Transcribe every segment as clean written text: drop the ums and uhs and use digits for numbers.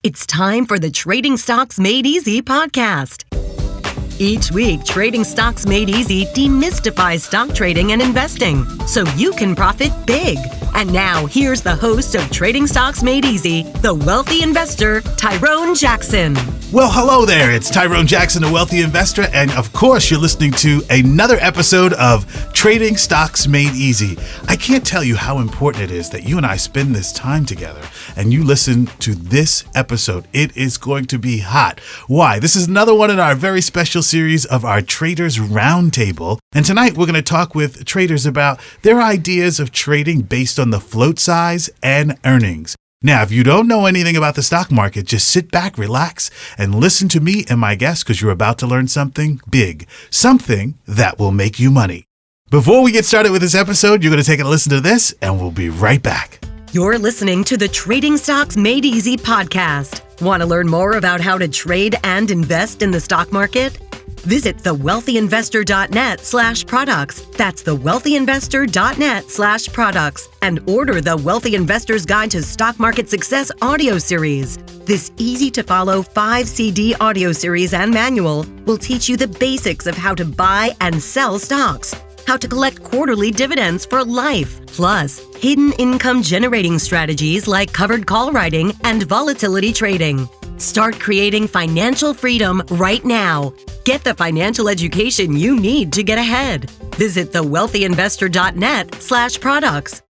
It's time for the Trading Stocks Made Easy podcast. Each week, Trading Stocks Made Easy demystifies stock trading and investing so you can profit big. And now, here's the host of Trading Stocks Made Easy, the wealthy investor, Tyrone Jackson. Well, hello there. It's Tyrone Jackson, the wealthy investor. And of course, you're listening to another episode of Trading Stocks Made Easy. I can't tell you how important it is that you and I spend this time together and you listen to this episode. It is going to be hot. Why? This is another one in our very special series of our Traders Roundtable. And tonight we're going to talk with traders about their ideas of trading based on the float size and earnings. Now, if you don't know anything about the stock market, just sit back, relax, and listen to me and my guests because you're about to learn something big, something that will make you money. Before we get started with this episode, you're going to take a listen to this, and we'll be right back. You're listening to the Trading Stocks Made Easy podcast. Want to learn more about how to trade and invest in the stock market? Visit thewealthyinvestor.net/products. That's thewealthyinvestor.net/products and order the Wealthy Investor's Guide to Stock Market Success audio series. This easy-to-follow 5-CD audio series and manual will teach you the basics of how to buy and sell stocks, how to collect quarterly dividends for life, plus hidden income generating strategies like covered call writing and volatility trading. Start creating financial freedom right now. Get the financial education you need to get ahead. Visit thewealthyinvestor.net/products.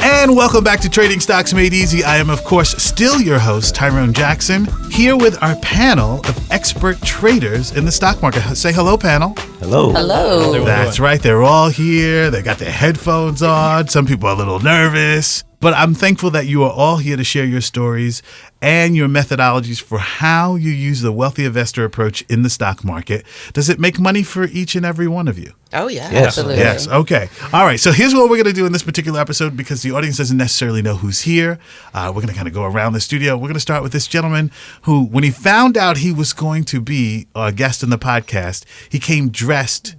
And welcome back to Trading Stocks Made Easy. I am, of course, still your host, Tyrone Jackson, here with our panel of expert traders in the stock market. Say hello, panel. Hello. Hello. That's right. They're all here. They got their headphones on. Some people are a little nervous. But I'm thankful that you are all here to share your stories and your methodologies for how you use the wealthy investor approach in the stock market. Does it make money for each and every one of you? Oh, yeah. Yes. Absolutely. Yes. Okay. All right. So here's what we're going to do in this particular episode because the audience doesn't necessarily know who's here. We're going to kind of go around the studio. We're going to start with this gentleman who, when he found out he was going to be a guest in the podcast, he came dressed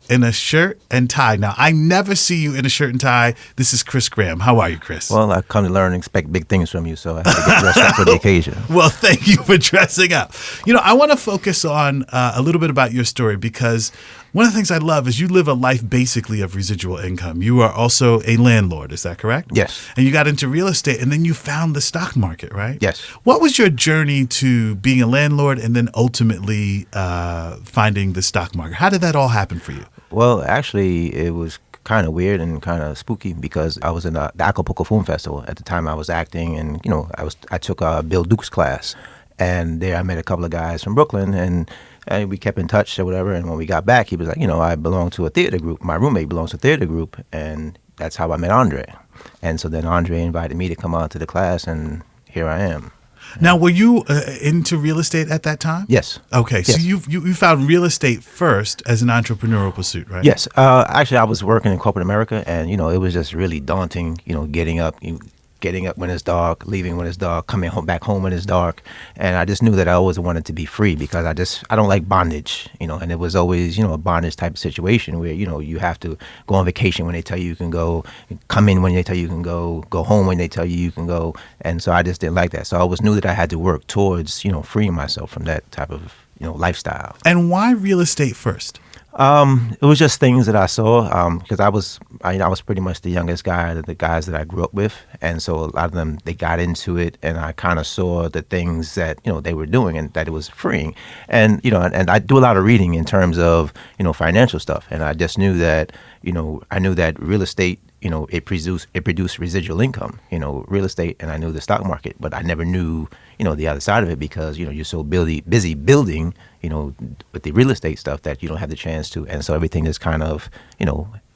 in a shirt and tie. Now, I never see you in a shirt and tie. This is Chris Graham. How are you, Chris? Well, I come to learn and expect big things from you, so I have to get dressed up for the occasion. Well, thank you for dressing up. You know, I want to focus on a little bit about your story because one of the things I love is you live a life basically of residual income. You are also a landlord. Is that correct? Yes. And you got into real estate and then you found the stock market, right? Yes. What was your journey to being a landlord and then ultimately finding the stock market? How did that all happen for you? Well, actually, it was kind of weird and kind of spooky because I was in the Acapulco Film Festival. At the time I was acting and, I took Bill Duke's class. And there I met a couple of guys from Brooklyn and we kept in touch or whatever. And when we got back, he was like, I belong to a theater group. My roommate belongs to a theater group. And that's how I met Andre. And so then Andre invited me to come out to the class and here I am. Now, were you into real estate at that time? Yes. Okay, so Yes. you found real estate first as an entrepreneurial pursuit, right? Yes. Actually, I was working in corporate America, and it was just really daunting. Getting up when it's dark, leaving when it's dark, coming back home when it's dark, and I just knew that I always wanted to be free because I don't like bondage. And it was always a bondage type of situation where you have to go on vacation when they tell you can go, come in when they tell you can go home when they tell you can go, and so I just didn't like that. So I always knew that I had to work towards freeing myself from that type of lifestyle. And why real estate first? It was just things that I saw because I was pretty much the youngest guy of the guys that I grew up with, and so a lot of them they got into it, and I kind of saw the things that they were doing and that it was freeing, and and I do a lot of reading in terms of financial stuff, and I just knew that I knew that real estate it produced residual income, real estate, and I knew the stock market, but I never knew the other side of it because you're so busy building with the real estate stuff that you don't have the chance to, and so everything just kind of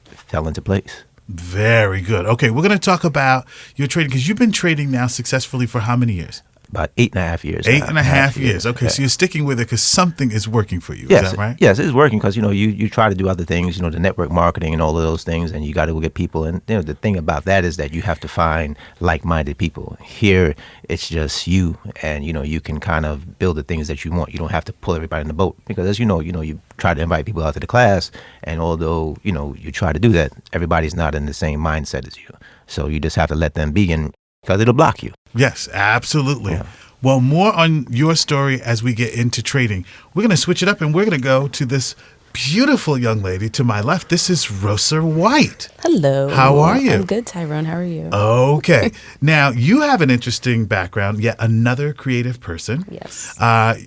fell into place. Very good. Okay, we're going to talk about your trading because you've been trading now successfully for how many years? About 8.5 years. 8.5 years. Okay, so you're sticking with it because something is working for you. Yes, is that right? Yes, it's working because you try to do other things, the network marketing and all of those things, and you got to go get people. And the thing about that is that you have to find like-minded people. Here, it's just you, and you can kind of build the things that you want. You don't have to pull everybody in the boat because, as you try to invite people out to the class, and although you try to do that, everybody's not in the same mindset as you. So you just have to let them be, and because it'll block you. Yes, absolutely. Yeah. Well, more on your story as we get into trading. We're going to switch it up and we're going to go to this beautiful young lady to my left. This is Rosa White. Hello. How are you? I'm good, Tyrone. How are you? Okay. Now, you have an interesting background, yet another creative person. Yes.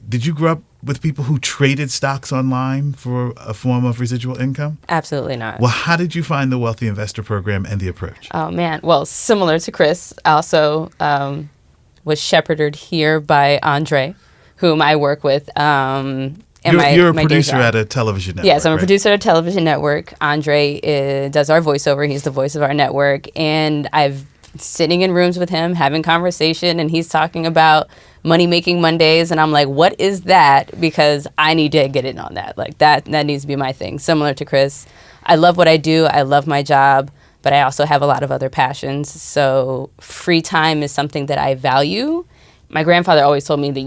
Did you grow up with people who traded stocks online for a form of residual income? Absolutely not. Well, how did you find the Wealthy Investor Program and the approach? Oh, man. Well, similar to Chris, I also was shepherded here by Andre, whom I work with. You're a producer at a television network. Yes, I'm a right? producer at a television network. Andre does our voiceover. He's the voice of our network. And I've sitting in rooms with him, having conversation, and he's talking about Money Making Mondays. And I'm like, what is that? Because I need to get in on that. Like that needs to be my thing. Similar to Chris, I love what I do. I love my job, but I also have a lot of other passions. So free time is something that I value. My grandfather always told me that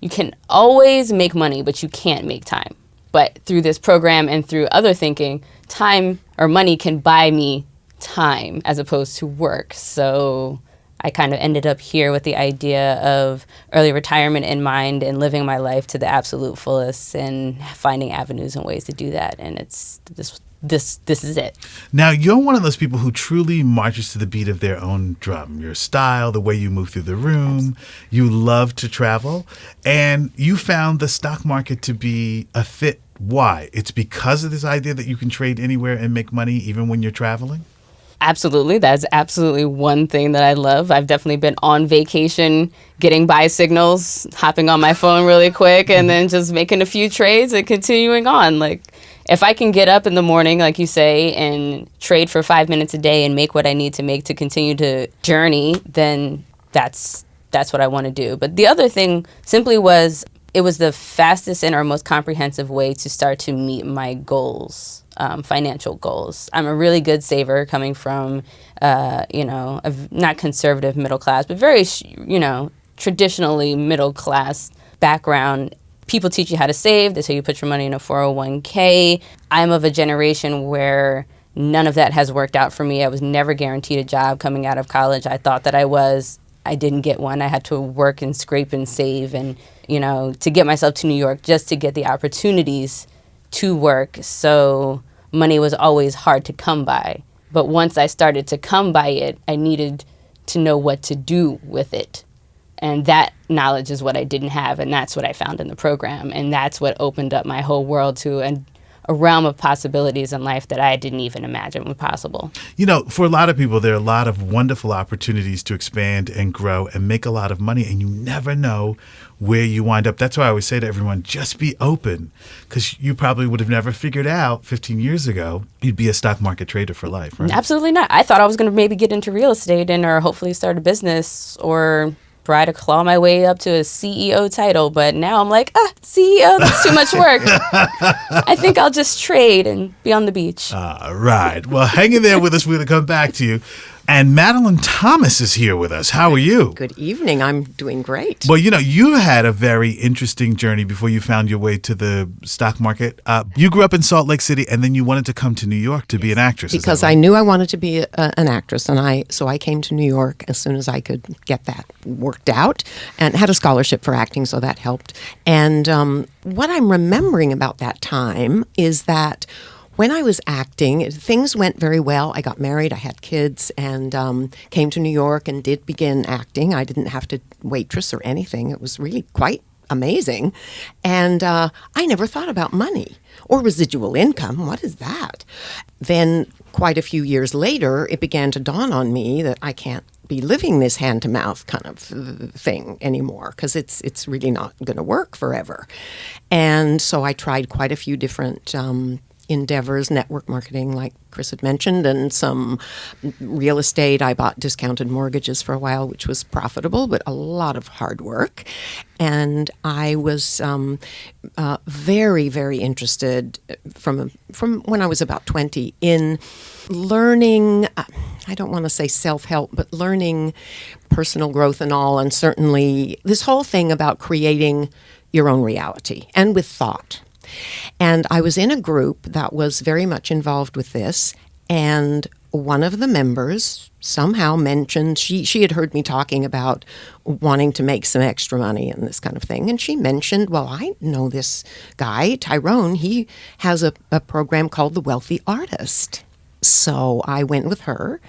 you can always make money, but you can't make time. But through this program and through other thinking, time or money can buy me time as opposed to work. So I kind of ended up here with the idea of early retirement in mind and living my life to the absolute fullest and finding avenues and ways to do that. And it's this is it. Now, you're one of those people who truly marches to the beat of their own drum. Your style, the way you move through the room, you love to travel, and you found the stock market to be a fit. Why? It's because of this idea that you can trade anywhere and make money even when you're traveling? Absolutely. That's absolutely one thing that I love. I've definitely been on vacation, getting buy signals, hopping on my phone really quick, and then just making a few trades and continuing on. Like, if I can get up in the morning, like you say, and trade for 5 minutes a day and make what I need to make to continue to journey, then that's what I want to do. But the other thing simply was, it was the fastest and or most comprehensive way to start to meet my goals, financial goals. I'm a really good saver coming from, a not conservative middle class, but very, traditionally middle class background. People teach you how to save. They say you put your money in a 401k. I'm of a generation where none of that has worked out for me. I was never guaranteed a job coming out of college. I thought that I was. I didn't get one. I had to work and scrape and save and, to get myself to New York just to get the opportunities to work. So money was always hard to come by. But once I started to come by it, I needed to know what to do with it. And that knowledge is what I didn't have, and that's what I found in the program. And that's what opened up my whole world to a realm of possibilities in life that I didn't even imagine was possible. For a lot of people, there are a lot of wonderful opportunities to expand and grow and make a lot of money, and you never know where you wind up. That's why I always say to everyone, just be open, because you probably would have never figured out 15 years ago you'd be a stock market trader for life, right? Absolutely not. I thought I was going to maybe get into real estate or hopefully start a business or try to claw my way up to a CEO title, but now I'm like, CEO, that's too much work. I think I'll just trade and be on the beach. Right. Well, hang in there with us. We're going to come back to you. And Madelene Thomas is here with us. How are you? Good evening. I'm doing great. Well, you had a very interesting journey before you found your way to the stock market. You grew up in Salt Lake City, and then you wanted to come to New York to be an actress. Because I knew I wanted to be an actress, and so I came to New York as soon as I could get that worked out, and had a scholarship for acting, so that helped. And what I'm remembering about that time is that when I was acting, things went very well. I got married, I had kids, and came to New York and did begin acting. I didn't have to waitress or anything. It was really quite amazing. And I never thought about money or residual income. What is that? Then quite a few years later, it began to dawn on me that I can't be living this hand-to-mouth kind of thing anymore, because it's really not going to work forever. And so I tried quite a few different endeavors, network marketing, like Chris had mentioned, and some real estate. I bought discounted mortgages for a while, which was profitable, but a lot of hard work. And I was very, very interested from when I was about 20 in learning, I don't want to say self-help, but learning personal growth and all, and certainly this whole thing about creating your own reality and with thought. And I was in a group that was very much involved with this, and one of the members somehow mentioned she had heard me talking about wanting to make some extra money and this kind of thing. And she mentioned, well, I know this guy, Tyrone. He has a program called The Wealthy Artist. So I went with her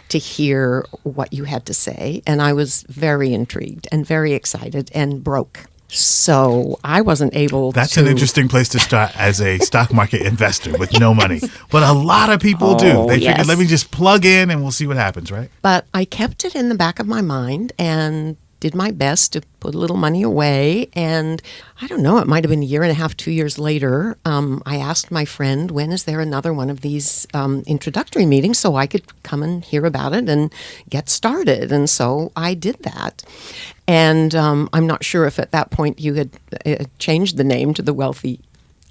to hear what you had to say. And I was very intrigued and very excited and broke. So I wasn't able That's to... an interesting place to start as a stock market investor with no money. But a lot of people do. They figure, let me just plug in and we'll see what happens, right? But I kept it in the back of my mind and did my best to put a little money away. And I don't know, it might have been a year and a half, 2 years later, I asked my friend, when is there another one of these introductory meetings so I could come and hear about it and get started? And so I did that. And I'm not sure if at that point you had changed the name to the Wealthy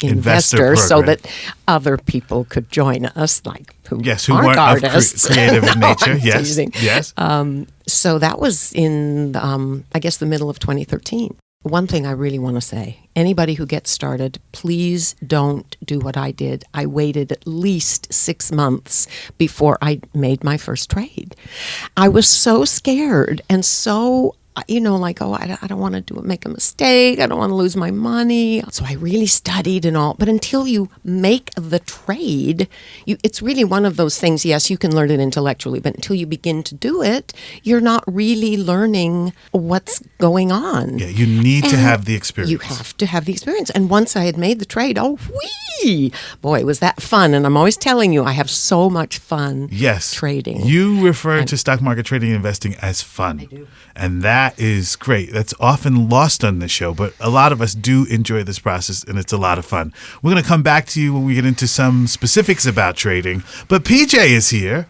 Investor so that other people could join us, like who aren't artists. Creative in nature. Yes, Teasing. yes. So that was in, I guess, the middle of 2013. One thing I really want to say, anybody who gets started, please don't do what I did. I waited at least 6 months before I made my first trade. I was so scared and so... like, I don't want to make a mistake. I don't want to lose my money. So I really studied and all. But until you make the trade, it's really one of those things, yes, you can learn it intellectually, but until you begin to do it, you're not really learning what's going on. Yeah, you need to have the experience. You have to have the experience. And once I had made the trade, boy, was that fun. And I'm always telling you, I have so much fun trading. You refer to stock market trading and investing as fun. I do. And that is great. That's often lost on this show, but a lot of us do enjoy this process, and it's a lot of fun. We're going to come back to you when we get into some specifics about trading, but PJ is here.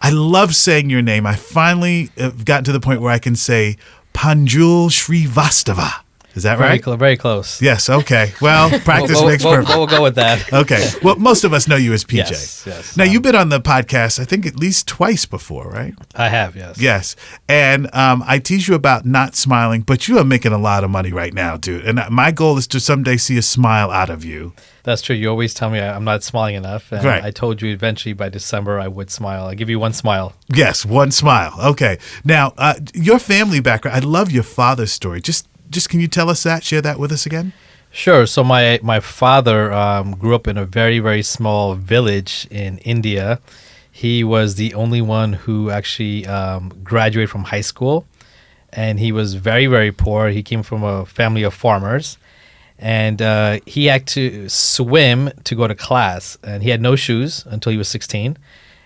I love saying your name. I finally have gotten to the point where I can say Panjul Srivastava. Is that right? Very close. Yes, okay. Well, practice makes perfect. We'll go with that. Okay. Well, most of us know you as PJ. Yes. Now, you've been on the podcast, I think, at least twice before, right? I have, yes. Yes. And I tease you about not smiling, but you are making a lot of money right now, dude. And my goal is to someday see a smile out of you. That's true. You always tell me I'm not smiling enough. And right. I told you eventually by December I would smile. I'll give you one smile. Yes, one smile. Okay. Now, your family background, I love your father's story. Just can you tell us that? Share that with us again? Sure. So my father grew up in a very, very small village in India. He was the only one who actually graduated from high school. And he was very, very poor. He came from a family of farmers. And he had to swim to go to class. And he had no shoes until he was 16.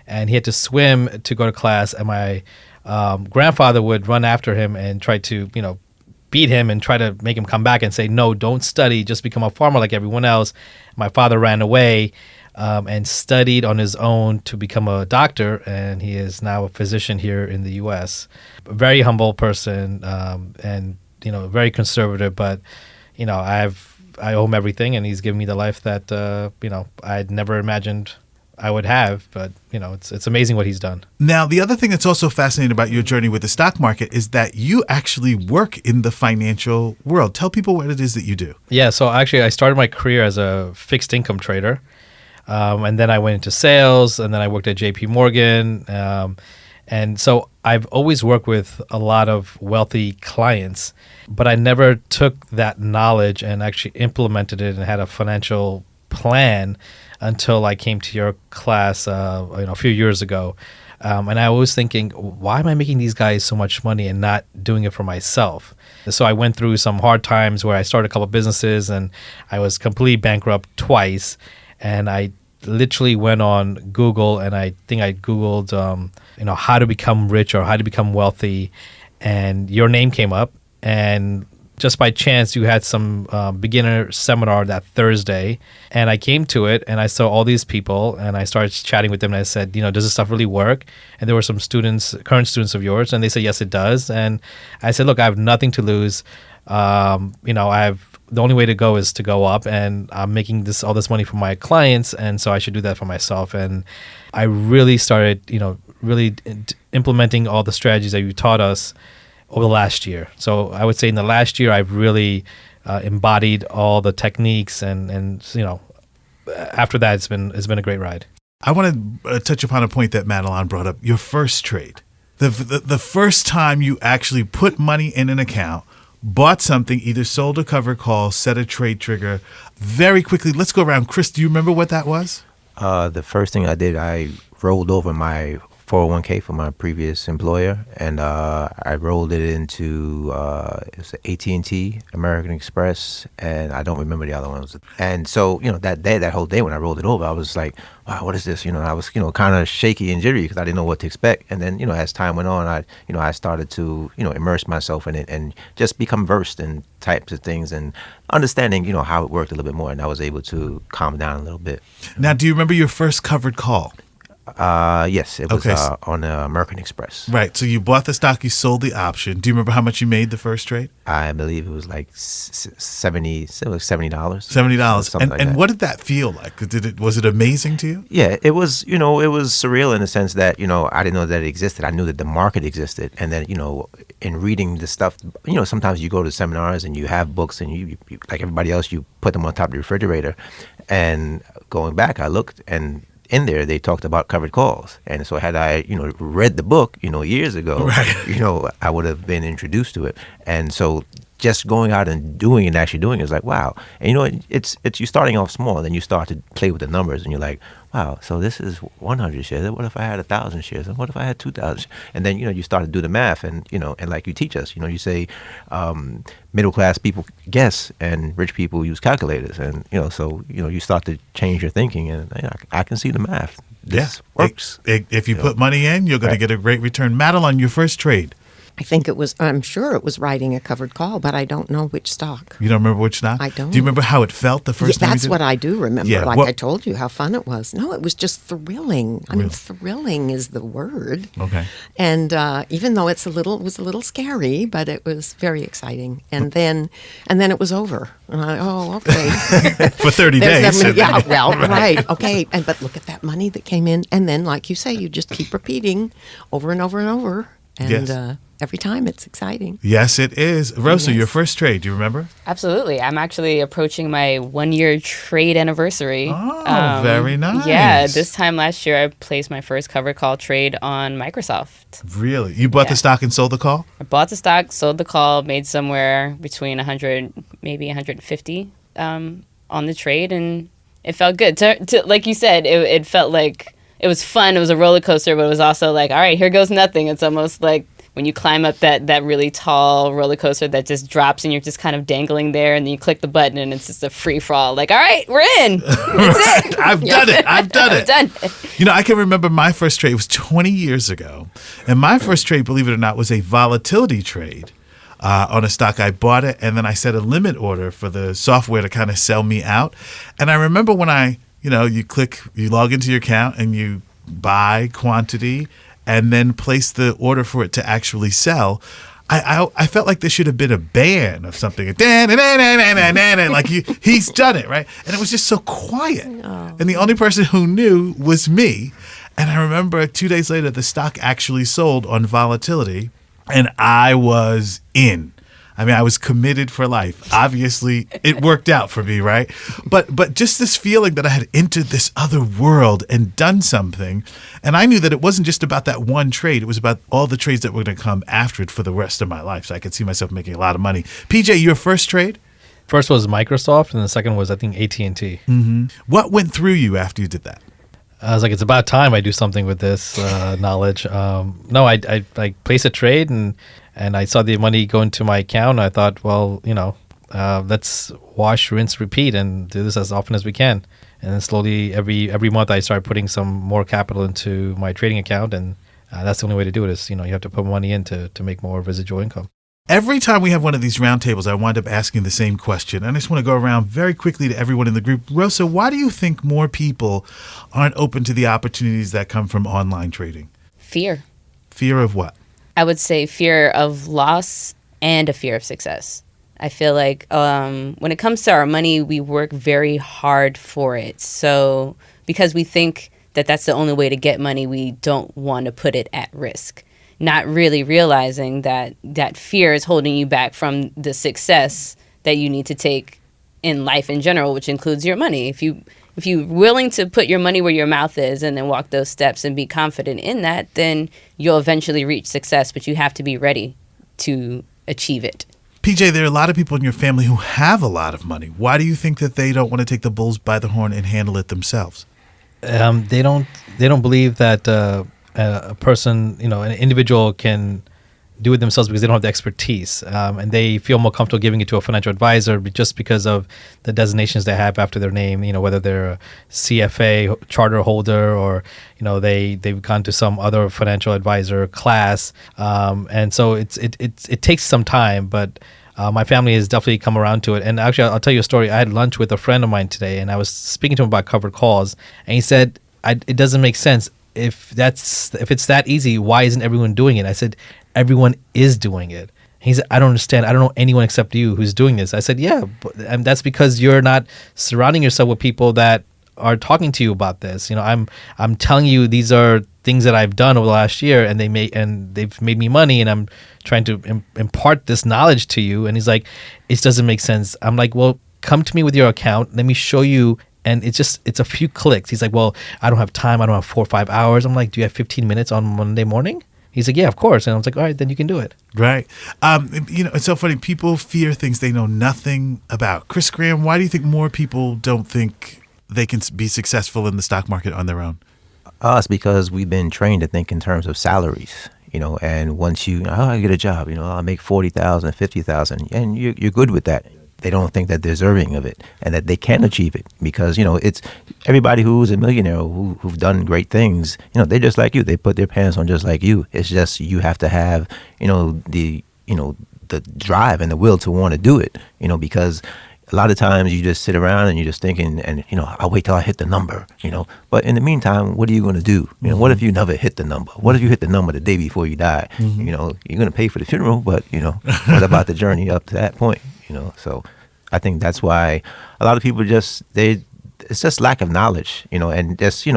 And he had to swim to go to class. And my grandfather would run after him and try to, beat him and try to make him come back and say, no, don't study, just become a farmer like everyone else. My father ran away and studied on his own to become a doctor, and he is now a physician here in the U.S. A very humble person and, very conservative, but, I owe him everything, and he's given me the life that, I'd never imagined I would have, but it's amazing what he's done. Now, the other thing that's also fascinating about your journey with the stock market is that you actually work in the financial world. Tell people what it is that you do. Yeah, so actually I started my career as a fixed income trader, and then I went into sales, and then I worked at JP Morgan, and so I've always worked with a lot of wealthy clients, but I never took that knowledge and actually implemented it and had a financial plan until I came to your class a few years ago. And I was thinking, why am I making these guys so much money and not doing it for myself? So I went through some hard times where I started a couple of businesses and I was completely bankrupt twice. And I literally went on Google and I think I Googled, how to become rich or how to become wealthy. And your name came up. And just by chance, you had some beginner seminar that Thursday, and I came to it, and I saw all these people, and I started chatting with them, and I said, does this stuff really work? And there were some current students of yours, and they said, yes, it does. And I said, look, I have nothing to lose. The only way to go is to go up, and I'm making all this money for my clients, and so I should do that for myself. And I really started, implementing all the strategies that you taught us over the last year. So I would say in the last year, I've really embodied all the techniques, and after that, it's been a great ride. I want to touch upon a point that Madelene brought up, your first trade. The first time you actually put money in an account, bought something, either sold a covered call, set a trade trigger. Very quickly, let's go around. Chris, do you remember what that was? The first thing I did, I rolled over my 401k from my previous employer, and I rolled it into it was AT&T, American Express, and I don't remember the other ones. And so, that whole day when I rolled it over, I was like, wow, what is this? I was, kind of shaky and jittery because I didn't know what to expect. And then, as time went on, I started to, immerse myself in it and just become versed in types of things and understanding, how it worked a little bit more. And I was able to calm down a little bit. Now, do you remember your first covered call? Yes, it was on American Express. Right. So you bought the stock, you sold the option. Do you remember how much you made the first trade? I believe it was like $70. $70. Something like and that. what did that feel like? Was it amazing to you? Yeah, it was. It was surreal in the sense that I didn't know that it existed. I knew that the market existed, and then in reading the stuff, sometimes you go to seminars and you have books, and you like everybody else, you put them on top of the refrigerator. And going back, I looked and in there they talked about covered calls, and so had I read the book years ago, right. I would have been introduced to it. And so just going out and doing it, actually doing it, is like, wow. And it's you starting off small, then you start to play with the numbers, and you're like, wow, so this is 100 shares. What if I had 1,000 shares? And what if I had 2,000? And then you start to do the math, and and like you teach us, you say middle class people guess and rich people use calculators, and so you start to change your thinking, and I can see the math. This works. If you put money in, you're going to get a great return. Madelene, your first trade. I'm sure it was writing a covered call, but I don't know which stock. You don't remember which stock? I don't. Do you remember how it felt the first time? That's what I do remember. Yeah, I told you how fun it was. No, it was just thrilling. I mean, thrilling is the word. Okay. And even though it was a little scary, but it was very exciting. And then it was over. And okay. For 30 days. Right. Okay. But look at that money that came in, and then, like you say, you just keep repeating over and over and over. And yes. Every time it's exciting. Yes, it is. Rosa, Yes. your first trade, do you remember? Absolutely. I'm actually approaching my 1-year trade anniversary. Oh, very nice. Yeah, this time last year I placed my first covered call trade on Microsoft. Really? You bought the stock and sold the call? I bought the stock, sold the call, made somewhere between 100, maybe 150 on the trade, and it felt good. To like you said, it felt like it was fun. It was a roller coaster, but it was also like, all right, here goes nothing. It's almost like when you climb up that really tall roller coaster that just drops and you're just kind of dangling there, and then you click the button and it's just a free fall. Like, all right, we're in. That's it. I've done it. I've done it. Done it. I can remember my first trade. It was 20 years ago. And my first trade, believe it or not, was a volatility trade on a stock. I bought it, and then I set a limit order for the software to kind of sell me out. And I remember when you log into your account and you buy quantity and then place the order for it to actually sell. I felt like there should have been a ban of something. Like he's done it, right? And it was just so quiet. Oh. And the only person who knew was me. And I remember 2 days later, the stock actually sold on volatility, and I was in. I mean, I was committed for life. Obviously, it worked out for me, right? But just this feeling that I had entered this other world and done something. And I knew that it wasn't just about that one trade. It was about all the trades that were going to come after it for the rest of my life. So I could see myself making a lot of money. PJ, your first trade? First was Microsoft, and the second was, I think, AT&T. Mm-hmm. What went through you after you did that? I was like, it's about time I do something with this knowledge. No, I placed a trade, and I saw the money go into my account. And I thought, well, let's wash, rinse, repeat, and do this as often as we can. And then slowly, every month, I started putting some more capital into my trading account, and that's the only way to do it. Is you have to put money in to make more residual income. Every time we have one of these roundtables, I wind up asking the same question. And I just want to go around very quickly to everyone in the group. Rosa, why do you think more people aren't open to the opportunities that come from online trading? Fear. Fear of what? I would say fear of loss and a fear of success. I feel like when it comes to our money, we work very hard for it. So because we think that that's the only way to get money, we don't want to put it at risk. Not really realizing that fear is holding you back from the success that you need to take in life in general, which includes your money. If if you're willing to put your money where your mouth is and then walk those steps and be confident in that, then you'll eventually reach success, but you have to be ready to achieve it. PJ, there are a lot of people in your family who have a lot of money. Why do you think that they don't want to take the bulls by the horn and handle it themselves? They don't believe that a person, an individual can do it themselves because they don't have the expertise, and they feel more comfortable giving it to a financial advisor just because of the designations they have after their name. Whether they're a CFA charter holder or they've gone to some other financial advisor class, and so it takes some time, but. My family has definitely come around to it. And actually, I'll tell you a story. I had lunch with a friend of mine today, and I was speaking to him about covered calls. And he said, it doesn't make sense. If it's that easy, why isn't everyone doing it? I said, everyone is doing it. And he said, I don't understand. I don't know anyone except you who's doing this. I said, yeah, and that's because you're not surrounding yourself with people that are talking to you about this. I'm telling you these are things that I've done over the last year, and they've made me money, and I'm trying to impart this knowledge to you. And he's like, it doesn't make sense. I'm like, well, come to me with your account. Let me show you. And it's a few clicks. He's like, well, I don't have time. I don't have 4 or 5 hours. I'm like, do you have 15 minutes on Monday morning? He's like, yeah, of course. And I was like, all right, then you can do it. Right. It's so funny. People fear things they know nothing about. Chris Graham, why do you think more people don't think they can be successful in the stock market on their own? Us, because we've been trained to think in terms of salaries, and once I get a job, I'll make 40,000, 50,000, and you're good with that. They don't think that they're deserving of it and that they can achieve it because, it's everybody who's a millionaire who've done great things, they're just like you. They put their pants on just like you. It's just you have to have, the drive and the will to want to do it, because a lot of times you just sit around and you're just thinking, and I'll wait till I hit the number, But in the meantime, what are you going to do? What if you never hit the number? What if you hit the number the day before you die? You're going to pay for the funeral, but what about the journey up to that point? So I think that's why a lot of people it's just lack of knowledge, and just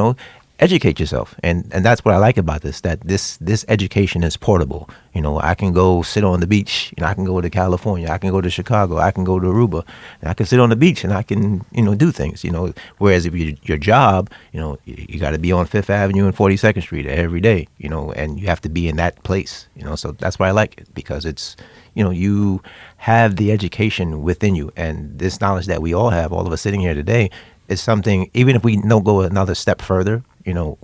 educate yourself, and that's what I like about this. That this education is portable. I can go sit on the beach. I can go to California. I can go to Chicago. I can go to Aruba. And I can sit on the beach and I can do things. Whereas if your job, you got to be on Fifth Avenue and 42nd Street every day. And you have to be in that place. So that's why I like it, because it's you have the education within you, and this knowledge that we all have, all of us sitting here today, is something. Even if we don't go another step further,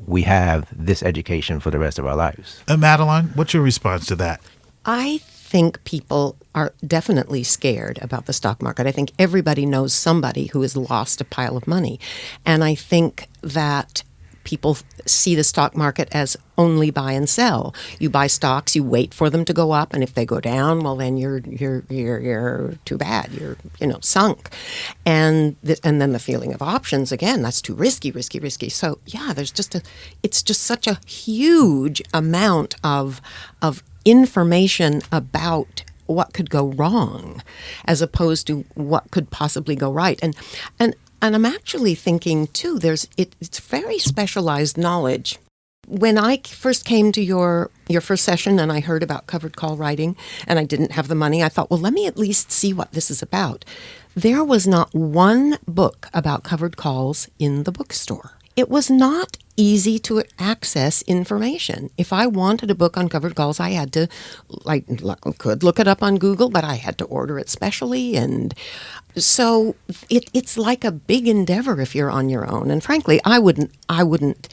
we have this education for the rest of our lives. Madelene, what's your response to that? I think people are definitely scared about the stock market. I think everybody knows somebody who has lost a pile of money. And I think that people see the stock market as only buy and sell. You buy stocks, you wait for them to go up, and if they go down, well, then you're too bad. You're sunk, and then the feeling of options again. That's too risky. So yeah, it's just such a huge amount of information about what could go wrong, as opposed to what could possibly go right, and I'm actually thinking, too, it's very specialized knowledge. When I first came to your first session and I heard about covered call writing and I didn't have the money, I thought, well, let me at least see what this is about. There was not one book about covered calls in the bookstore. It was not easy to access information. If I wanted a book on covered calls, I had to, could look it up on Google, but I had to order it specially. And so it's like a big endeavor if you're on your own. And frankly, I wouldn't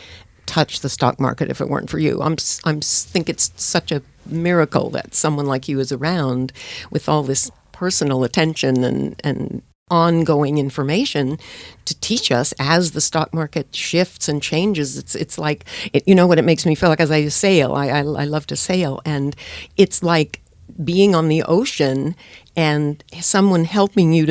touch the stock market if it weren't for you. I think it's such a miracle that someone like you is around with all this personal attention and ongoing information to teach us as the stock market shifts and changes. It's like, what it makes me feel like as I sail. I love to sail, and it's like being on the ocean and someone helping you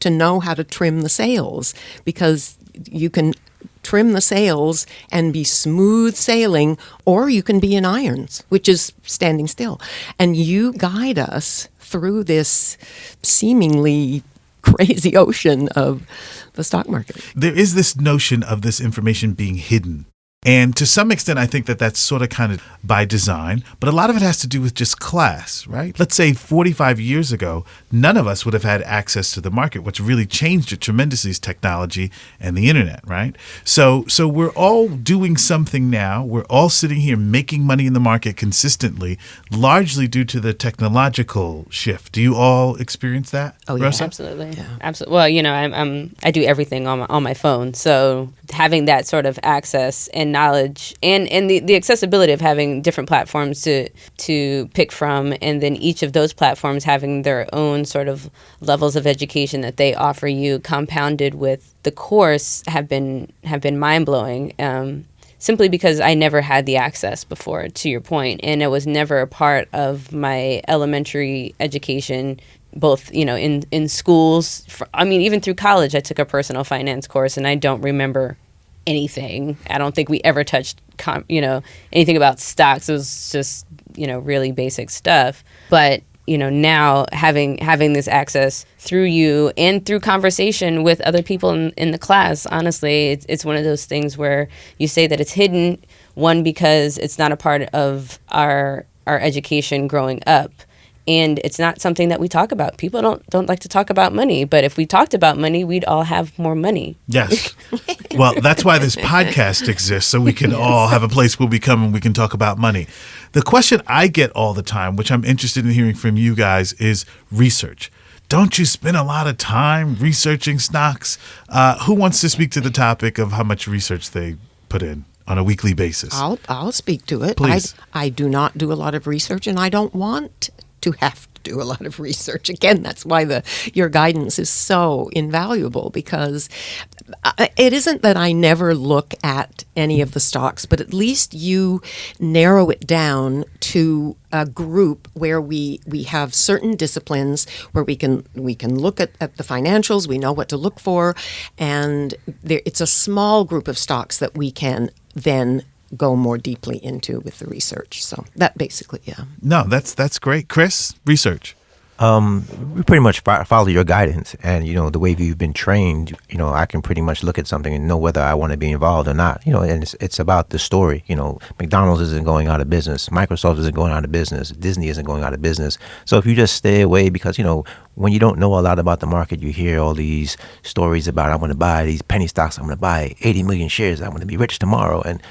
to know how to trim the sails, because you can trim the sails and be smooth sailing, or you can be in irons, which is standing still. And you guide us through this seemingly crazy ocean of the stock market. There is this notion of this information being hidden. And to some extent, I think that that's sort of kind of by design, but a lot of it has to do with just class, right? Let's say 45 years ago, none of us would have had access to the market. What's really changed it tremendously is technology and the internet, right? So we're all doing something now. We're all sitting here making money in the market consistently, largely due to the technological shift. Do you all experience that? Oh, yeah. Rosa? Absolutely. Absolutely. Well, I do everything on my phone. So having that sort of access and knowledge and the accessibility of having different platforms to pick from, and then each of those platforms having their own sort of levels of education that they offer you, compounded with the course, have been mind-blowing. Simply because I never had the access before, to your point, and it was never a part of my elementary education, both, in schools. Even through college, I took a personal finance course, and I don't remember anything. I don't think we ever touched, anything about stocks. It was just, really basic stuff. But now having this access through you and through conversation with other people in the class, honestly, it's one of those things where you say that it's hidden, one, because it's not a part of our education growing up. And it's not something that we talk about. People don't like to talk about money, but if we talked about money, we'd all have more money. Yes. Well, that's why this podcast exists, so we can all have a place where we come and we can talk about money. The question I get all the time, which I'm interested in hearing from you guys, is research. Don't you spend a lot of time researching stocks? Who wants to speak to the topic of how much research they put in on a weekly basis? I'll speak to it. Please. I do not do a lot of research, and I don't want to have to do a lot of research. Again, that's why your guidance is so invaluable, because it isn't that I never look at any of the stocks, but at least you narrow it down to a group where we have certain disciplines where we can look at the financials, we know what to look for, and it's a small group of stocks that we can then go more deeply into with the research. So that basically, yeah. No, that's great. Chris, research. We pretty much follow your guidance, and the way you've been trained. I can pretty much look at something and know whether I want to be involved or not. And it's about the story. McDonald's isn't going out of business, Microsoft isn't going out of business, Disney isn't going out of business. So if you just stay away, because when you don't know a lot about the market, you hear all these stories about, I'm going to buy these penny stocks, I'm going to buy 80 million shares, I'm going to be rich tomorrow, and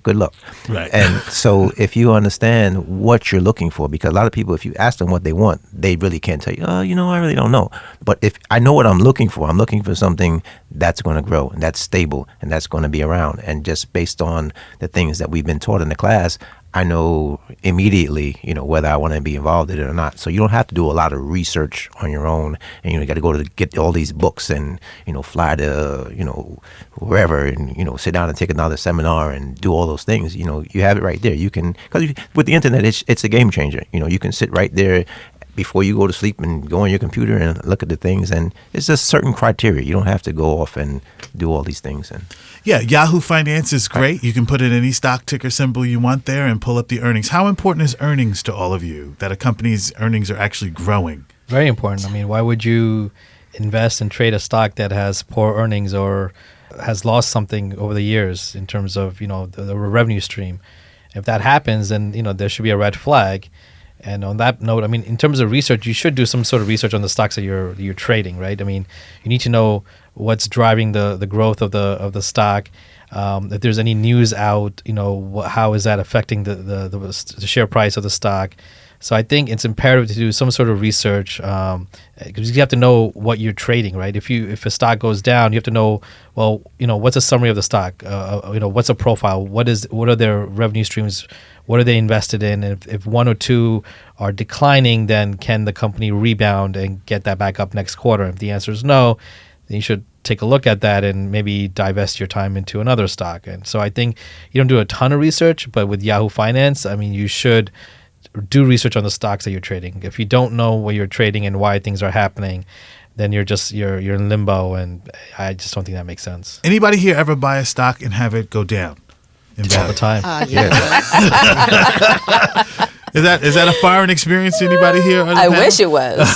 good luck. Right. And so if you understand what you're looking for, because a lot of people, if you ask them what they want, they really can't tell you, I really don't know. But if I know what I'm looking for something that's going to grow and that's stable and that's going to be around. And just based on the things that we've been taught in the class, I know immediately, whether I want to be involved in it or not. So you don't have to do a lot of research on your own, and you got to go to get all these books and fly to wherever and sit down and take another seminar and do all those things. You have it right there. You can, because with the internet, it's a game changer. You can sit right there before you go to sleep and go on your computer and look at the things, and it's just certain criteria. You don't have to go off and do all these things. And yeah, Yahoo Finance is great. You can put in any stock ticker symbol you want there and pull up the earnings. How important is earnings to all of you, that a company's earnings are actually growing? Very important. Why would you invest and trade a stock that has poor earnings or has lost something over the years in terms of the revenue stream? If that happens, then there should be a red flag. And on that note, in terms of research, you should do some sort of research on the stocks that you're trading, right? You need to know what's driving the growth of the stock. If there's any news out, how is that affecting the share price of the stock? So I think it's imperative to do some sort of research, because you have to know what you're trading, right? If a stock goes down, you have to know, what's a summary of the stock? What's a profile? What are their revenue streams? What are they invested in? And if one or two are declining, then can the company rebound and get that back up next quarter? If the answer is no, then you should take a look at that and maybe divest your time into another stock. And so I think you don't do a ton of research, but with Yahoo Finance, you should do research on the stocks that you're trading. If you don't know what you're trading and why things are happening, then you're in limbo, and I just don't think that makes sense. Anybody here ever buy a stock and have it go down? All the time. Yeah. Is that a foreign experience to anybody here? On the I panel? wish it was.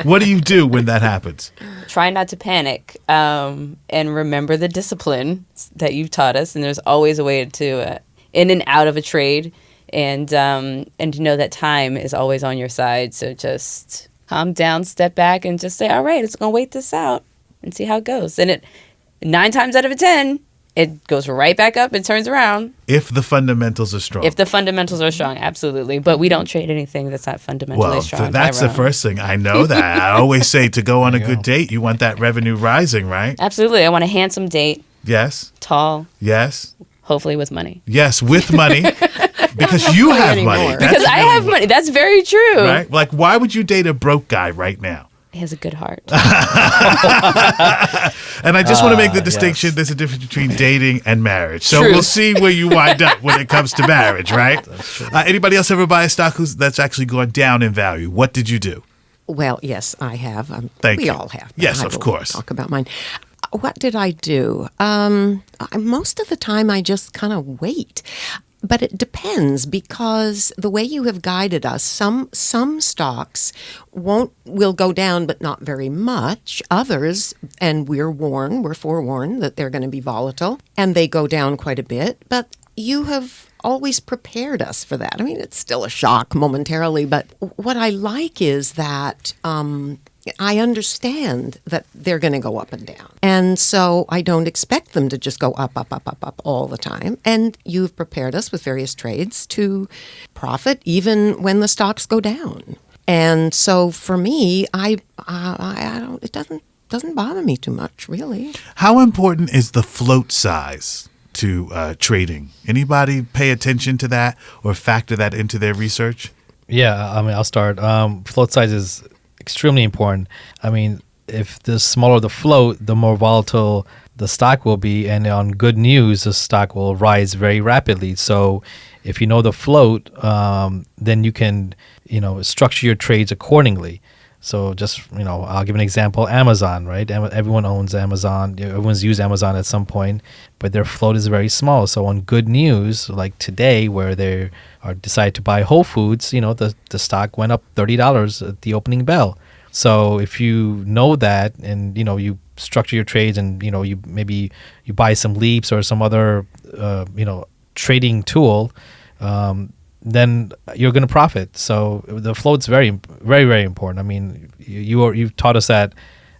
What do you do when that happens? Try not to panic, and remember the discipline that you've taught us. And there's always a way to in and out of a trade, and to know that time is always on your side. So just calm down, step back, and just say, all right, it's going to wait this out and see how it goes. And 9 times out of 10, it goes right back up and turns around. If the fundamentals are strong. If the fundamentals are strong, absolutely. But we don't trade anything that's not fundamentally strong. That's Tyrone. the first thing. I know that. I always say to go on a good date, you want that revenue rising, right? Absolutely. I want a handsome date, Yes. tall, Yes. hopefully with money. Yes, with money. Because you have money. Anymore. That's Because I really have money. That's very true. Right? Like, why would you date a broke guy right now? He has a good heart. And I just want to make the distinction. yes. There's a difference between dating and marriage. So Truth. we'll see where you wind up when it comes to marriage, right? Anybody else ever buy a stock that's actually gone down in value? What did you do? Well, yes, I have. Thank we you. all have. Yes, I of will course. Talk about mine. What did I do? Most of the time, I just kind of wait. But it depends, because the way you have guided us, some stocks will go down, but not very much. Others, and we're forewarned that they're going to be volatile, and they go down quite a bit. But you have always prepared us for that. I mean, it's still a shock momentarily, but what I like is that I understand that they're going to go up and down. And so I don't expect them to just go up, up, up, up, up all the time. And you've prepared us with various trades to profit even when the stocks go down. And so for me, I don't, it doesn't bother me too much, really. How important is the float size to trading? Anybody pay attention to that or factor that into their research? Yeah, I mean, I'll start. Float size is extremely important. I mean, if the smaller the float, the more volatile the stock will be, and on good news, the stock will rise very rapidly. So if you know the float, then you can, structure your trades accordingly. So just, I'll give an example. Amazon, right? Everyone owns Amazon. Everyone's used Amazon at some point, but their float is very small. So on good news, like today, where they decide to buy Whole Foods, the stock went up $30 at the opening bell. So if you know that, and you structure your trades, and you buy some leaps or some other trading tool, then you're going to profit. So the float's very, very, very important. I mean, you've taught us that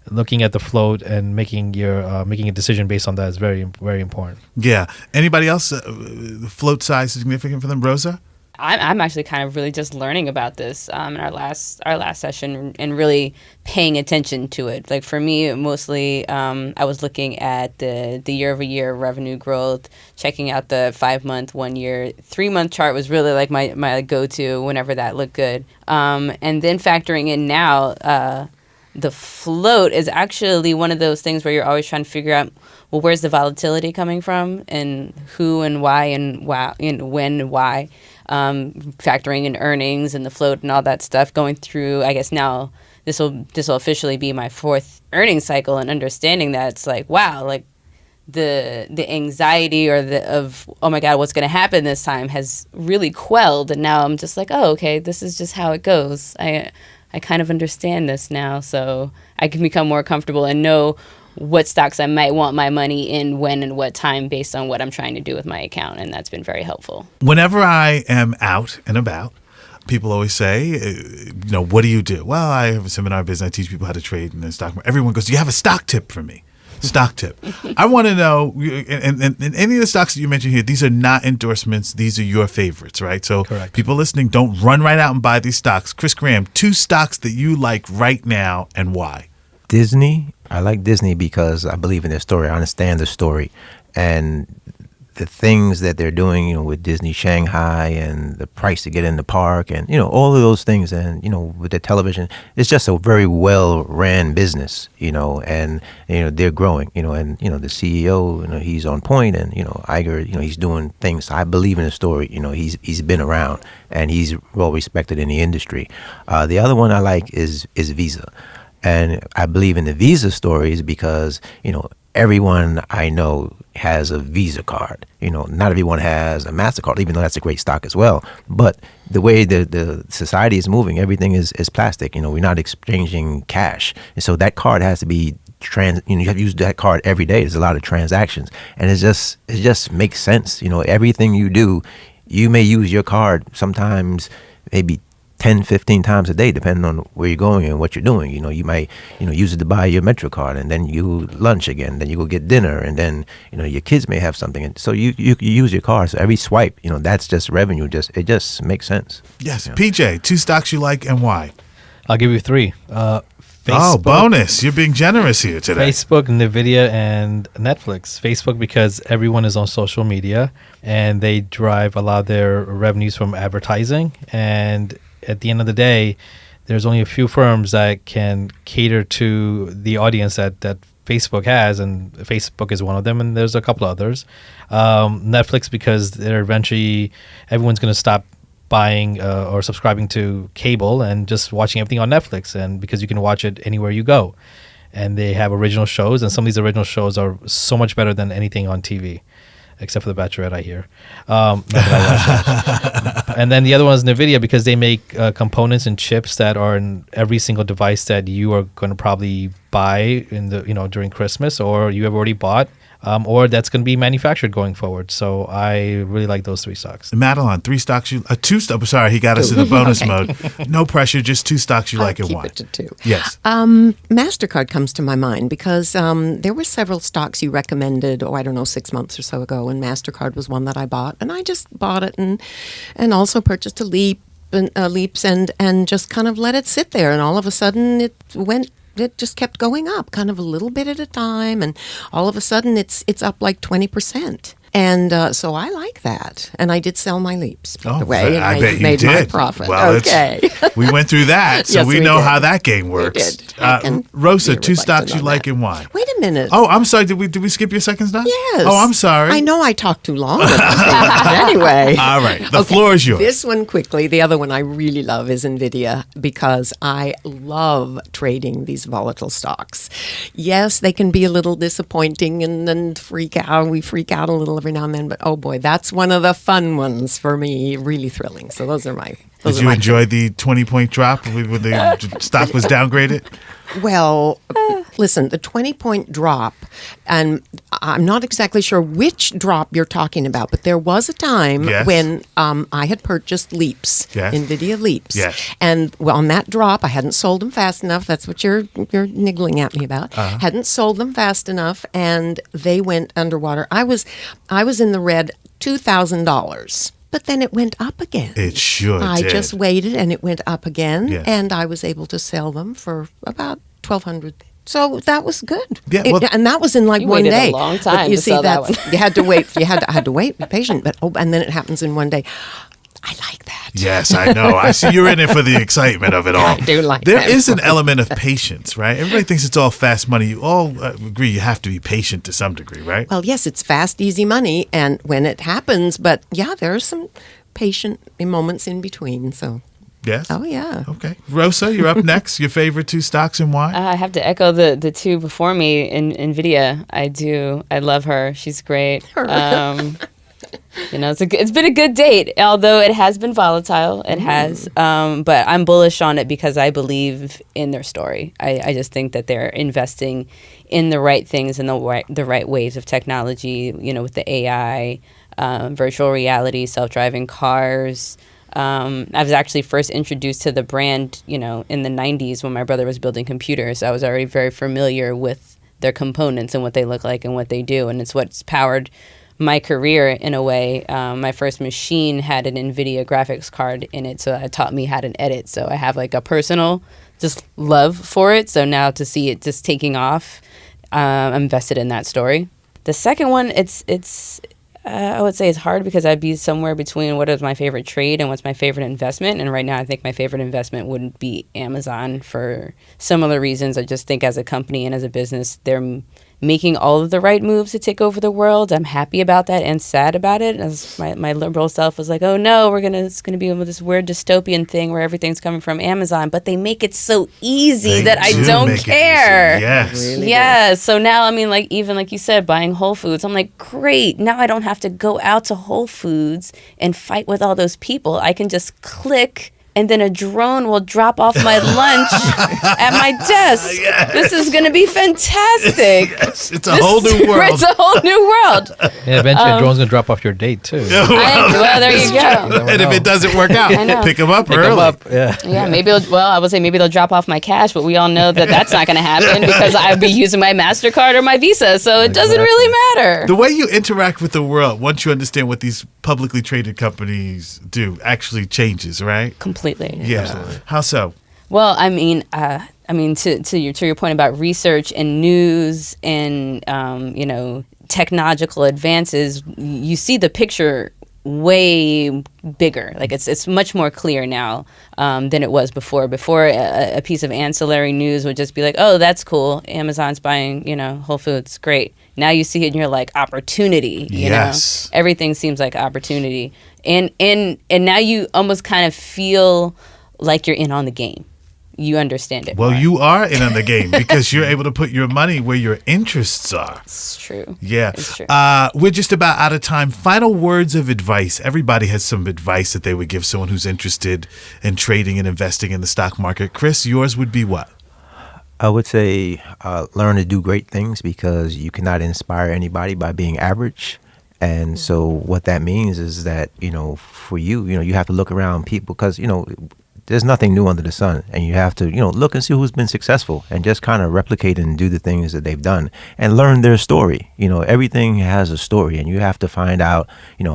looking at the float and making a decision based on that is very, very important. Yeah. Anybody else? The float size is significant for them, Rosa? I'm actually kind of really just learning about this in our last session, and really paying attention to it. Like for me, mostly I was looking at the year-over-year revenue growth, checking out the 5-month, 1 year, 3-month chart was really like my go-to whenever that looked good. And then factoring in now, the float is actually one of those things where you're always trying to figure out, well, where's the volatility coming from, and who and why and when and why. Factoring in earnings and the float and all that stuff, going through, I guess now this will officially be my 4th earnings cycle, and understanding that it's like, wow, like the anxiety of oh my God, what's going to happen this time has really quelled, and now I'm just like, oh, okay, this is just how it goes. I kind of understand this now, so I can become more comfortable and know what stocks I might want my money in, when and what time, based on what I'm trying to do with my account. And that's been very helpful. Whenever I am out and about, people always say, what do you do? Well, I have a seminar business. I teach people how to trade in the stock market. Everyone goes, do you have a stock tip for me? Stock tip. I want to know, and any of the stocks that you mentioned here, these are not endorsements. These are your favorites, right? So Correct. People listening, don't run right out and buy these stocks. Chris Graham, 2 stocks that you like right now and why? Disney. I like Disney because I believe in their story. I understand the story, and the things that they're doing, with Disney Shanghai and the price to get in the park, and all of those things, and with the television, it's just a very well ran business, and they're growing, and the CEO, he's on point, and Iger, he's doing things. I believe in the story. He's been around, and he's well respected in the industry. The other one I like is Visa. And I believe in the Visa stories because, everyone I know has a Visa card. Not everyone has a MasterCard, even though that's a great stock as well. But the way the society is moving, everything is plastic. We're not exchanging cash. And so that card has to be you have to use that card every day. There's a lot of transactions. And it just makes sense. Everything you do, you may use your card sometimes maybe 10, 15 times a day, depending on where you're going and what you're doing. You might, use it to buy your Metro card, and then you lunch again, then you go get dinner, and then, your kids may have something. And so you use your card. So every swipe, that's just revenue. It just makes sense. Yes. PJ, 2 stocks you like and why? I'll give you 3. Oh, bonus. You're being generous here today. Facebook, NVIDIA, and Netflix. Facebook because everyone is on social media, and they drive a lot of their revenues from advertising. And at the end of the day, there's only a few firms that can cater to the audience that Facebook has, and Facebook is one of them, and there's a couple others. Netflix because they're eventually everyone's going to stop buying or subscribing to cable and just watching everything on Netflix, and because you can watch it anywhere you go. And they have original shows, and some of these original shows are so much better than anything on TV. Except for The Bachelorette, I hear. Not that I watch that. And then the other one is NVIDIA because they make components and chips that are in every single device that you are going to probably buy during Christmas, or you have already bought, or that's going to be manufactured going forward. So I really like those 3 stocks. Madelene, 3 stocks sorry, he got us in the bonus mode. No pressure, just 2 stocks you like and keep why. it to 2. Yes. MasterCard comes to my mind because there were several stocks you recommended, 6 months or so ago, and MasterCard was one that I bought, and I just bought it and also purchased a Leaps and just kind of let it sit there, and all of a sudden it just kept going up kind of a little bit at a time, and all of a sudden it's up like 20%. And so I like that. And I did sell my Leaps, by the way, and I bet you made did. my profit. Well, okay. We went through that, so Yes, we we know did. how that game works. did. And Rosa, Peter 2 would like to stocks you know like that. and why? Wait a minute. Oh, I'm sorry. Did we skip your second stock? Yes. Oh, I'm sorry. I know I talked too long. Anyway. All right. The floor is yours. This one quickly. The other one I really love is NVIDIA because I love trading these volatile stocks. Yes, they can be a little disappointing and then freak out. We freak out a little every now and then, but oh boy, that's one of the fun ones for me. Really thrilling. So those are my. Did you enjoy the 20-point drop when the stock was downgraded? Well, listen, the 20-point drop, and I'm not exactly sure which drop you're talking about, but there was a time when I had purchased Leaps, NVIDIA Leaps. Yes. And on that drop, I hadn't sold them fast enough. That's what you're niggling at me about. Hadn't sold them fast enough, and they went underwater. I was in the red $2,000. But then it went up again. It sure I did. just waited, and it went up again, Yes. and I was able to sell them for about $1,200. So that was good. Yeah, well- and that was in like You one waited a day. long But time you to see, sell that that's- one. You had to wait. I had to wait. Be patient. But and then it happens in one day. I like that. Yes, I know. I see you're in it for the excitement of it all. I do like There that. is an element of patience, right? Everybody thinks it's all fast money. You all agree you have to be patient to some degree, right? Well, yes, it's fast, easy money, and when it happens, but yeah, there are some patient moments in between. So, Yes? oh yeah. Okay. Rosa, you're up next. Your favorite 2 stocks and why? I have to echo the 2 before me. NVIDIA, I do. I love her. She's great. It's been a good date, although it has been volatile. It has, but I'm bullish on it because I believe in their story. I just think that they're investing in the right things and the right waves of technology. With the AI, virtual reality, self-driving cars. I was actually first introduced to the brand, in the 90s when my brother was building computers. I was already very familiar with their components and what they look like and what they do, and it's what's powered my career in a way. My first machine had an NVIDIA graphics card in it, so it taught me how to edit. So I have like a personal just love for it. So now to see it just taking off, I'm invested in that story. The second one, I would say it's hard because I'd be somewhere between what is my favorite trade and what's my favorite investment. And right now I think my favorite investment would be Amazon for similar reasons. I just think as a company and as a business, they're making all of the right moves to take over the world. I'm happy about that and sad about it. As my liberal self was like, oh no, it's gonna be this weird dystopian thing where everything's coming from Amazon, but they make it so easy that I don't care. Yes. Really Yeah. So now, I mean, like, even like you said, buying Whole Foods, I'm like, great. Now I don't have to go out to Whole Foods and fight with all those people. I can just click and then a drone will drop off my lunch at my desk. Yes. This is going to be fantastic. Yes, it's a whole new world. It's a whole new world. Yeah, eventually a drone's gonna drop off your date too. Well, there you go. And if it doesn't work out, know. pick them up Pick early. 'em up. Yeah. Yeah, maybe. I would say maybe they'll drop off my cash, but we all know that that's not going to happen because I'd be using my MasterCard or my Visa, so it doesn't really matter. The way you interact with the world, once you understand what these publicly traded companies do, actually changes, right? Completely. Yeah. How so? Well, I mean, to your point about research and news and technological advances, you see the picture way bigger. Like it's much more clear now than it was before. Before, a piece of ancillary news would just be like, oh, that's cool. Amazon's buying, Whole Foods. Great. Now you see it and you're like, opportunity. You Yes. know? Everything seems like opportunity. And now you almost kind of feel like you're in on the game. You understand it. Well, more. you are in on the game because you're able to put your money where your interests are. It's true. Yeah. It's true. We're just about out of time. Final words of advice. Everybody has some advice that they would give someone who's interested in trading and investing in the stock market. Chris, yours would be what? I would say learn to do great things because you cannot inspire anybody by being average. And so what that means is that, for you, you have to look around people because, there's nothing new under the sun, and you have to, look and see who's been successful and just kind of replicate and do the things that they've done and learn their story. Everything has a story, and you have to find out,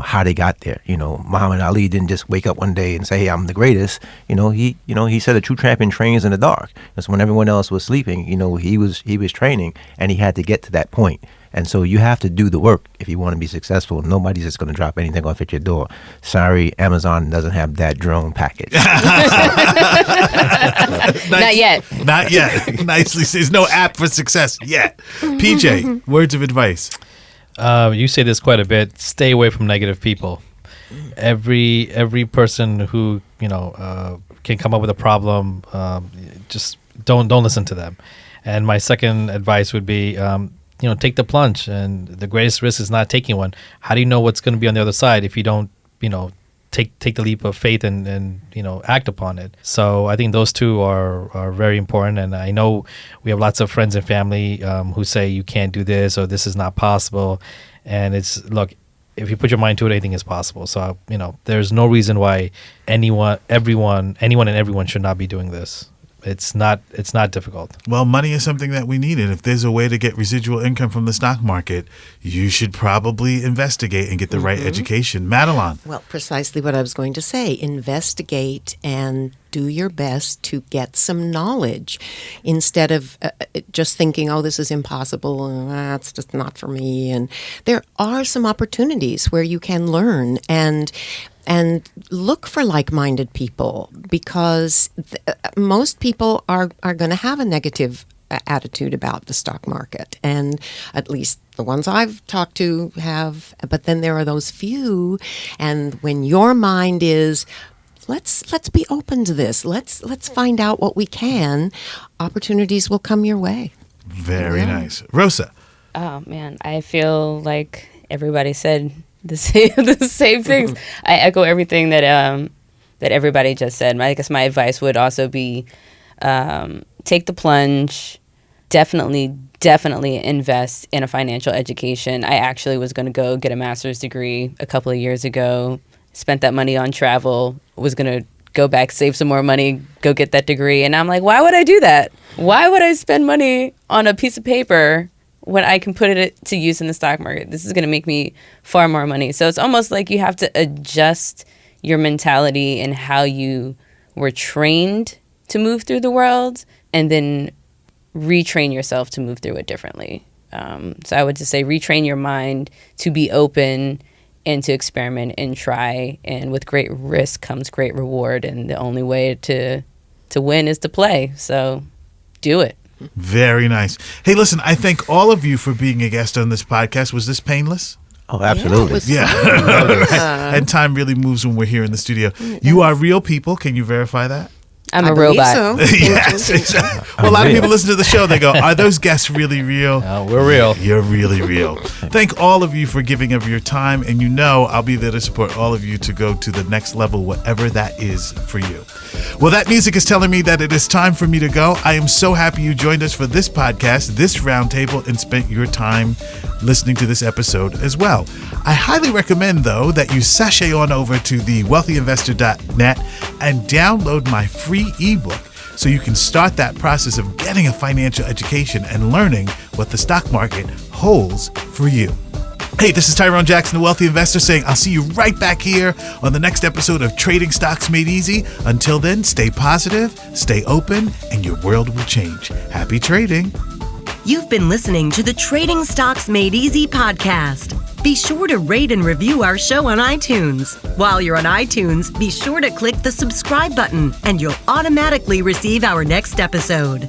how they got there. Muhammad Ali didn't just wake up one day and say, hey, I'm the greatest. He said a true champion trains in the dark. That's when everyone else was sleeping. He was training, and he had to get to that point. And so you have to do the work if you want to be successful. Nobody's just going to drop anything off at your door. Sorry, Amazon doesn't have that drone package. Not yet. Not yet. Nicely says. There's no app for success yet. PJ, words of advice. You say this quite a bit. Stay away from negative people. Every person who can come up with a problem, just don't listen to them. And my second advice would be, take the plunge. And the greatest risk is not taking one. How do you know what's going to be on the other side if you don't, take the leap of faith and act upon it? So I think those two are very important. And I know we have lots of friends and family who say you can't do this or this is not possible. And look, if you put your mind to it, anything is possible. So there's no reason why anyone and everyone should not be doing this. It's not difficult. Well, money is something that we need, and if there's a way to get residual income from the stock market, you should probably investigate and get the right education. Madelene. Well, precisely what I was going to say. Investigate and do your best to get some knowledge instead of just thinking, oh, this is impossible, that's just not for me. And there are some opportunities where you can learn and look for like-minded people because most people are going to have a negative attitude about the stock market, and at least the ones I've talked to have. But then there are those few, and when your mind is, let's be open to this. Let's find out what we can. Opportunities will come your way. Very nice. Rosa. Oh man, I feel like everybody said the same things. I echo everything that everybody just said. I guess my advice would also be take the plunge. Definitely invest in a financial education. I actually was going to go get a master's degree a couple of years ago. Spent that money on travel. Was going to go back, save some more money, go get that degree. And I'm like, why would I do that? Why would I spend money on a piece of paper when I can put it to use in the stock market? This is going to make me far more money. So it's almost like you have to adjust your mentality and how you were trained to move through the world and then retrain yourself to move through it differently. So I would just say retrain your mind to be open and to experiment and try. And with great risk comes great reward. And the only way to win is to play. So do it. Very nice. Hey, listen, I thank all of you for being a guest on this podcast. Was this painless? Oh, absolutely. And time really moves when we're here in the studio. You are real people. Can you verify that? I'm a believe robot. so. Yes. Exactly. Well, a lot of people listen to the show. They go, are those guests really real? No, we're real. You're really real. Thank all of you for giving of your time. And you know I'll be there to support all of you to go to the next level, whatever that is for you. Well, that music is telling me that it is time for me to go. I am so happy you joined us for this podcast, this roundtable, and spent your time listening to this episode as well. I highly recommend, though, that you sashay on over to the wealthyinvestor.net and download my free ebook so you can start that process of getting a financial education and learning what the stock market holds for you. Hey, this is Tyrone Jackson, the Wealthy Investor, saying I'll see you right back here on the next episode of Trading Stocks Made Easy. Until then, stay positive, stay open, and your world will change. Happy trading. You've been listening to the Trading Stocks Made Easy podcast. Be sure to rate and review our show on iTunes. While you're on iTunes, be sure to click the subscribe button and you'll automatically receive our next episode.